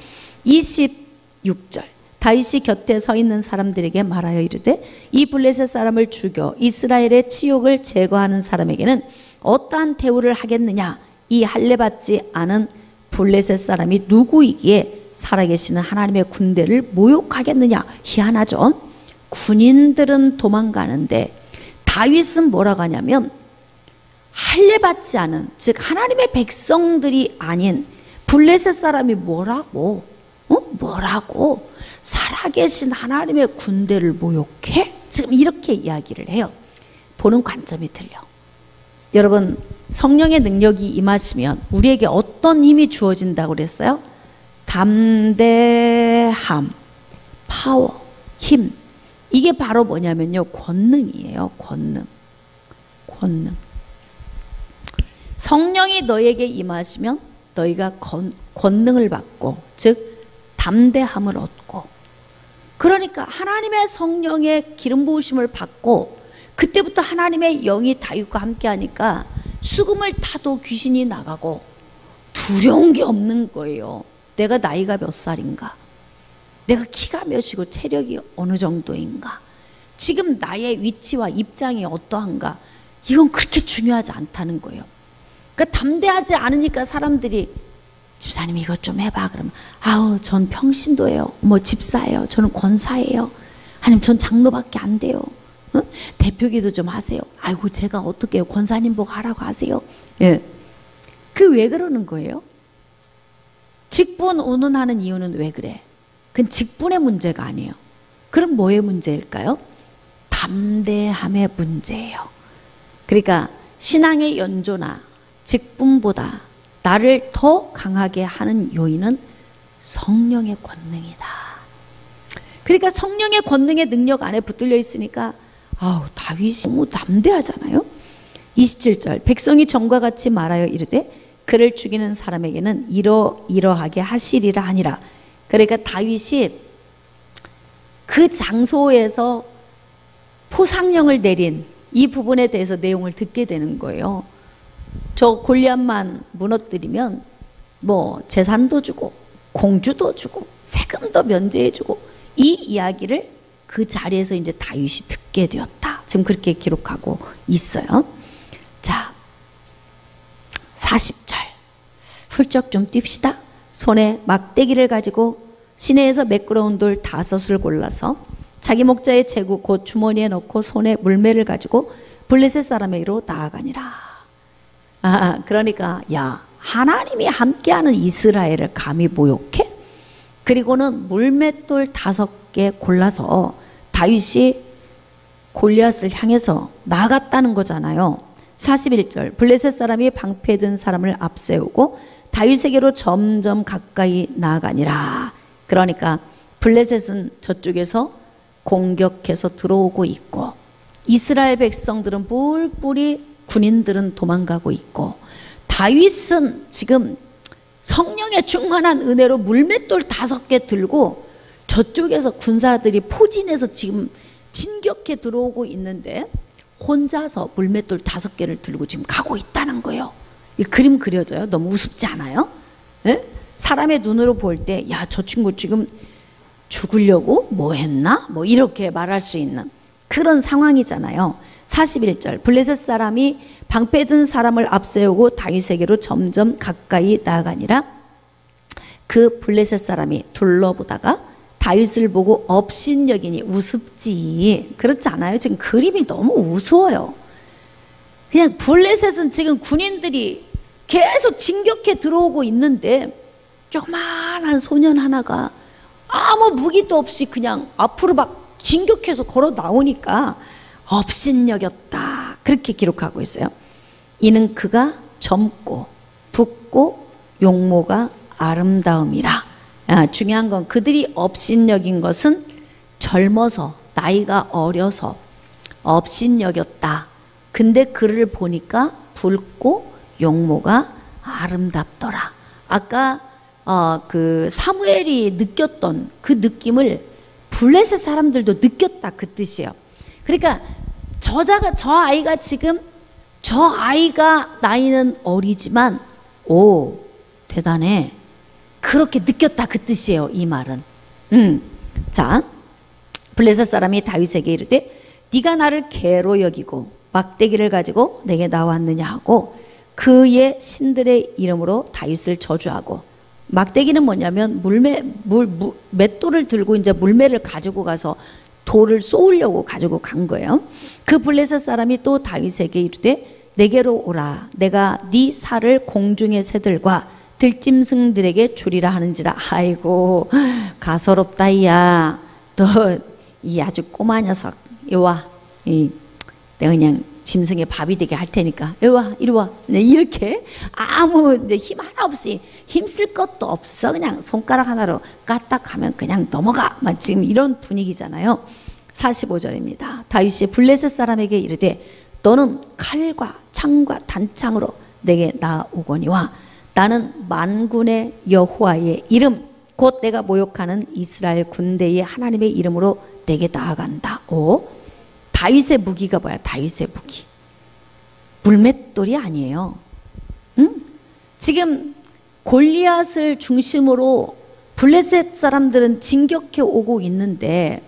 26절 다윗이 곁에 서 있는 사람들에게 말하여 이르되 이 블레셋 사람을 죽여 이스라엘의 치욕을 제거하는 사람에게는 어떠한 대우를 하겠느냐? 이 할례받지 않은 블레셋 사람이 누구이기에 살아계시는 하나님의 군대를 모욕하겠느냐? 희한하죠? 군인들은 도망가는데 다윗은 뭐라고 하냐면 할례받지 않은, 즉 하나님의 백성들이 아닌 블레셋 사람이 뭐라고 살아계신 하나님의 군대를 모욕해? 지금 이렇게 이야기를 해요. 보는 관점이 틀려. 여러분, 성령의 능력이 임하시면 우리에게 어떤 힘이 주어진다고 그랬어요? 담대함, 파워, 힘. 이게 바로 뭐냐면요, 권능이에요. 권능. 성령이 너에게 임하시면 너희가 권능을 받고, 즉 담대함을 얻고, 그러니까 하나님의 성령의 기름 부으심을 받고 그때부터 하나님의 영이 다윗과 함께 하니까 수금을 타도 귀신이 나가고 두려운 게 없는 거예요. 내가 나이가 몇 살인가? 내가 키가 몇이고 체력이 어느 정도인가? 지금 나의 위치와 입장이 어떠한가? 이건 그렇게 중요하지 않다는 거예요. 그러니까 담대하지 않으니까 사람들이 집사님 이것 좀 해봐. 그러면 아우 전 평신도예요. 뭐 집사예요. 저는 권사예요. 아니면 전 장로밖에 안 돼요. 어? 대표기도 좀 하세요. 아이고 제가 어떻게 해요. 권사님 보고 하라고 하세요. 예. 그 왜 그러는 거예요? 직분 운운하는 이유는 왜 그래? 그건 직분의 문제가 아니에요. 그럼 뭐의 문제일까요? 담대함의 문제예요. 그러니까 신앙의 연조나 직분보다 나를 더 강하게 하는 요인은 성령의 권능이다. 그러니까 성령의 권능의 능력 안에 붙들려 있으니까 아우 다윗이 너무 담대하잖아요. 27절 백성이 전과 같이 말하여 이르되 그를 죽이는 사람에게는 이러하게 하시리라 하니라. 그러니까 다윗이 그 장소에서 포상령을 내린 이 부분에 대해서 내용을 듣게 되는 거예요. 저 골리앗만 무너뜨리면 뭐 재산도 주고 공주도 주고 세금도 면제해 주고, 이 이야기를 그 자리에서 이제 다윗이 듣게 되었다. 지금 그렇게 기록하고 있어요. 자, 40절 훌쩍 좀 뜁시다. 손에 막대기를 가지고 시내에서 매끄러운 돌 5을 골라서 자기 목자의 제구 곧 주머니에 넣고 손에 물매를 가지고 블레셋 사람에게로 나아가니라. 그러니까 야, 하나님이 함께하는 이스라엘을 감히 모욕해? 그리고는 물맷돌 5개 골라서 다윗이 골리앗을 향해서 나갔다는 거잖아요. 41절 블레셋 사람이 방패 든 사람을 앞세우고 다윗에게로 점점 가까이 나아가니라. 그러니까 블레셋은 저쪽에서 공격해서 들어오고 있고 이스라엘 백성들은 뿔뿔이 군인들은 도망가고 있고 다윗은 지금 성령의 충만한 은혜로 물맷돌 5개 들고 저쪽에서 군사들이 포진해서 지금 진격해 들어오고 있는데 혼자서 물맷돌 5개를 들고 지금 가고 있다는 거예요. 이 그림 그려져요? 너무 우습지 않아요? 예? 사람의 눈으로 볼 때 야, 저 친구 지금 죽으려고 뭐 했나? 뭐 이렇게 말할 수 있는 그런 상황이잖아요. 41절 블레셋 사람이 방패 든 사람을 앞세우고 다윗에게로 점점 가까이 나아가니라. 그 블레셋 사람이 둘러보다가 다윗을 보고 업신여기니 우습지. 그렇지 않아요? 지금 그림이 너무 우스워요. 그냥 블레셋은 지금 군인들이 계속 진격해 들어오고 있는데 조그마한 소년 하나가 아무 무기도 없이 그냥 앞으로 막 진격해서 걸어 나오니까 업신여겼다. 그렇게 기록하고 있어요. 이는 그가 젊고 붓고 용모가 아름다움이라. 중요한 건 그들이 업신여긴 것은 젊어서, 나이가 어려서 업신여겼다. 근데 그를 보니까 붉고 용모가 아름답더라. 아까 그 사무엘이 느꼈던 그 느낌을 블레셋 사람들도 느꼈다, 그 뜻이에요. 그러니까 저 아이가 지금, 저 아이가 나이는 어리지만 오, 대단해, 그렇게 느꼈다, 그 뜻이에요, 이 말은. 자, 블레셋 사람이 다윗에게 이르되 네가 나를 개로 여기고 막대기를 가지고 내게 나왔느냐 하고 그의 신들의 이름으로 다윗을 저주하고. 막대기는 뭐냐면 맷돌을 들고 이제 물매를 가지고 가서 돌을 쏘으려고 가지고 간 거예요. 그 블레셋 사람이 또 다윗에게 이르되 내게로 오라. 내가 네 살을 공중의 새들과 들짐승들에게 주리라 하는지라. 아이고, 가소롭다 이야. 너 이 아주 꼬마 녀석, 이리 와. 내가 그냥 짐승의 밥이 되게 할 테니까 이리 와, 이리 와. 네, 이렇게 아무 이제 힘 하나 없이, 힘쓸 것도 없어, 그냥 손가락 하나로 까딱 하면 그냥 넘어가. 막 지금 이런 분위기잖아요. 45절입니다. 다윗이 블레셋 사람에게 이르되 너는 칼과 창과 단창으로 내게 나오거니와 나는 만군의 여호와의 이름 곧 내가 모욕하는 이스라엘 군대의 하나님의 이름으로 내게 나아간다. 오, 다윗의 무기가 뭐야? 다윗의 무기 물맷돌이 아니에요. 응? 지금 골리앗을 중심으로 블레셋 사람들은 진격해 오고 있는데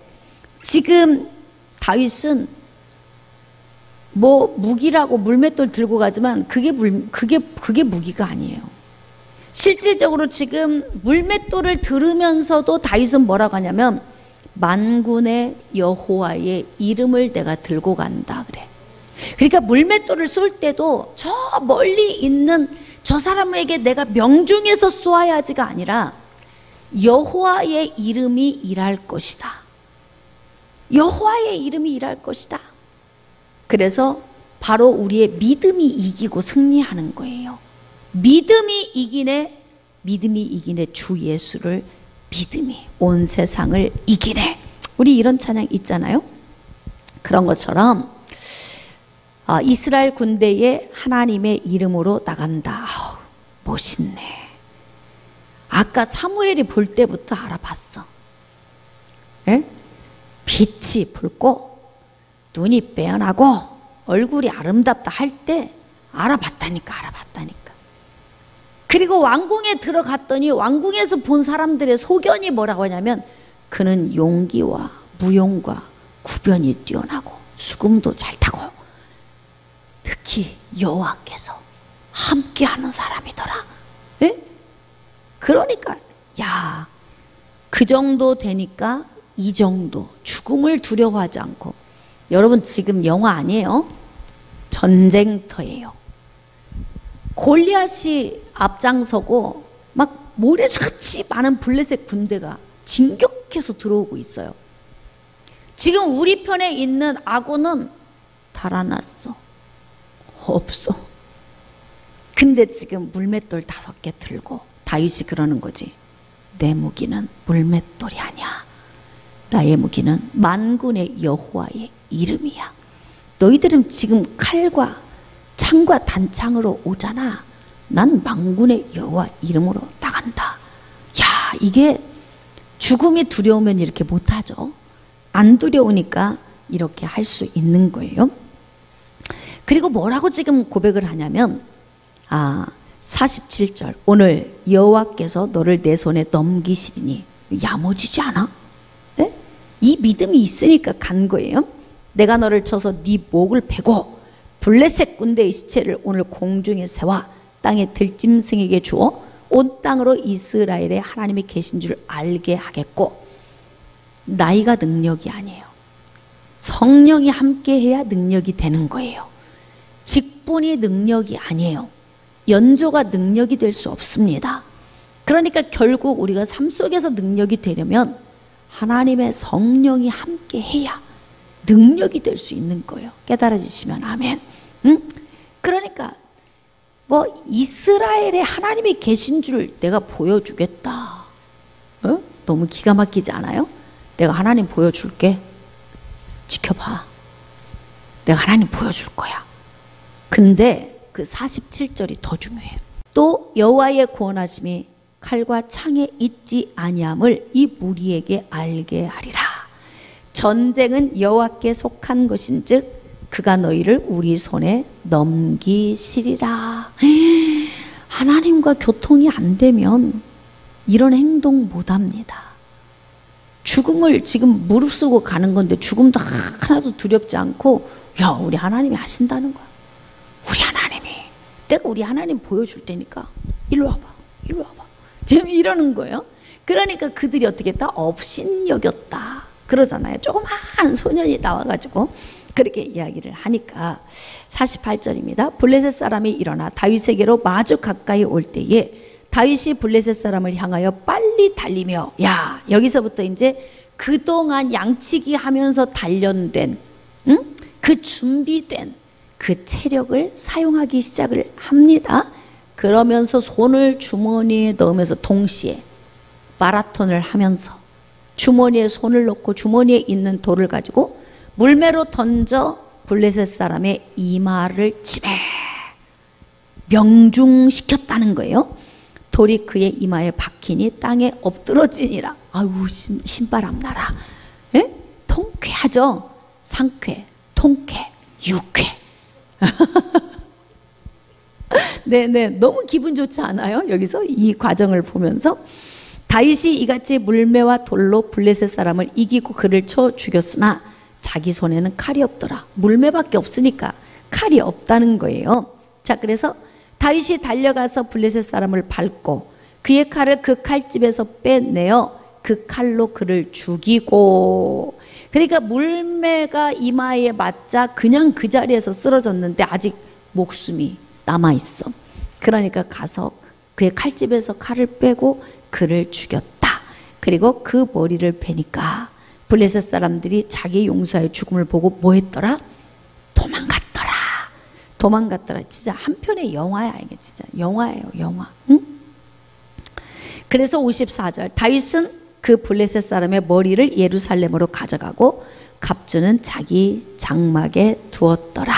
지금 다윗은 뭐 무기라고 물맷돌 들고 가지만 그게 무기가 아니에요. 실질적으로 지금 물맷돌을 들으면서도 다윗은 뭐라고 하냐면 만군의 여호와의 이름을 내가 들고 간다 그래. 그러니까 물맷돌을 쏠 때도 저 멀리 있는 저 사람에게 내가 명중해서 쏘아야지가 아니라 여호와의 이름이 일할 것이다. 여호와의 이름이 일할 것이다. 그래서 바로 우리의 믿음이 이기고 승리하는 거예요. 믿음이 이기네 주 예수를 믿음이 온 세상을 이기네. 우리 이런 찬양 있잖아요. 그런 것처럼 이스라엘 군대에 하나님의 이름으로 나간다. 멋있네. 아까 사무엘이 볼 때부터 알아봤어. 에? 빛이 붉고 눈이 빼어나고 얼굴이 아름답다 할 때 알아봤다니까. 그리고 왕궁에 들어갔더니 왕궁에서 본 사람들의 소견이 뭐라고 하냐면 그는 용기와 무용과 구변이 뛰어나고 수금도 잘 타고 특히 여호와께서 함께하는 사람이더라. 에? 그러니까 야, 그 정도 되니까 이 정도 죽음을 두려워하지 않고. 여러분 지금 영화 아니에요. 전쟁터예요. 골리앗이 앞장서고 막 모래같이 많은 블레셋 군대가 진격해서 들어오고 있어요. 지금 우리 편에 있는 아군은 달아났어. 없어. 근데 지금 물맷돌 5개 들고 다윗이 그러는 거지. 내 무기는 물맷돌이 아니야. 나의 무기는 만군의 여호와의 이름이야. 너희들은 지금 칼과 창과 단창으로 오잖아. 난 만군의 여호와 이름으로 나간다. 야, 이게 죽음이 두려우면 이렇게 못하죠. 안 두려우니까 이렇게 할 수 있는 거예요. 그리고 뭐라고 지금 고백을 하냐면 47절 오늘 여호와께서 너를 내 손에 넘기시리니. 야무지지 않아? 에? 이 믿음이 있으니까 간 거예요. 내가 너를 쳐서 네 목을 베고 블레셋 군대의 시체를 오늘 공중에 세워 땅에 들짐승에게 주어 온 땅으로 이스라엘에 하나님이 계신 줄 알게 하겠고, 나이가 능력이 아니에요. 성령이 함께해야 능력이 되는 거예요. 직분이 능력이 아니에요. 연조가 능력이 될 수 없습니다. 그러니까 결국 우리가 삶 속에서 능력이 되려면 하나님의 성령이 함께해야 능력이 될 수 있는 거예요. 깨달아지시면 아멘. 그러니까 뭐 이스라엘에 하나님이 계신 줄 내가 보여주겠다. 너무 기가 막히지 않아요? 내가 하나님 보여줄게. 지켜봐. 내가 하나님 보여줄 거야. 근데 그 47절이 더 중요해요. 또 여호와의 구원하심이 칼과 창에 있지 아니함을 이 무리에게 알게 하리라. 전쟁은 여호와께 속한 것인즉 그가 너희를 우리 손에 넘기시리라. 하나님과 교통이 안 되면 이런 행동 못 합니다. 죽음을 지금 무릅쓰고 가는 건데 죽음도 하나도 두렵지 않고, 야, 우리 하나님이 하신다는 거야. 우리 하나님이, 내가 우리 하나님 보여줄 테니까 일로 와봐, 일로 와봐. 지금 이러는 거예요. 그러니까 그들이 어떻게 했다? 업신여겼다 그러잖아요. 조그마한 소년이 나와가지고 그렇게 이야기를 하니까 48절입니다. 블레셋 사람이 일어나 다윗에게로 마주 가까이 올 때에 다윗이 블레셋 사람을 향하여 빨리 달리며, 야, 여기서부터 이제 그동안 양치기 하면서 단련된, 그 준비된 그 체력을 사용하기 시작을 합니다. 그러면서 손을 주머니에 넣으면서 동시에 마라톤을 하면서 주머니에 손을 넣고 주머니에 있는 돌을 가지고 물매로 던져 블레셋 사람의 이마를 치매 명중시켰다는 거예요. 돌이 그의 이마에 박히니 땅에 엎드러지니라. 아유, 신바람 나라. 예? 통쾌하죠. 상쾌, 통쾌, 유쾌. 네네, 너무 기분 좋지 않아요? 여기서 이 과정을 보면서 다윗이 이같이 물매와 돌로 블레셋 사람을 이기고 그를 쳐 죽였으나 자기 손에는 칼이 없더라. 물매밖에 없으니까 칼이 없다는 거예요. 자, 그래서 다윗이 달려가서 블레셋 사람을 밟고 그의 칼을 그 칼집에서 빼내어 그 칼로 그를 죽이고, 그러니까 물매가 이마에 맞자 그냥 그 자리에서 쓰러졌는데 아직 목숨이 남아있어. 그러니까 가서 그의 칼집에서 칼을 빼고 그를 죽였다. 그리고 그 머리를 베니까 블레셋 사람들이 자기 용사의 죽음을 보고 뭐 했더라? 도망갔더라. 도망갔더라. 진짜 한편의 영화야. 이게 진짜 영화예요, 영화. 응? 그래서 54절, 다윗은 그 블레셋 사람의 머리를 예루살렘으로 가져가고 갑주는 자기 장막에 두었더라.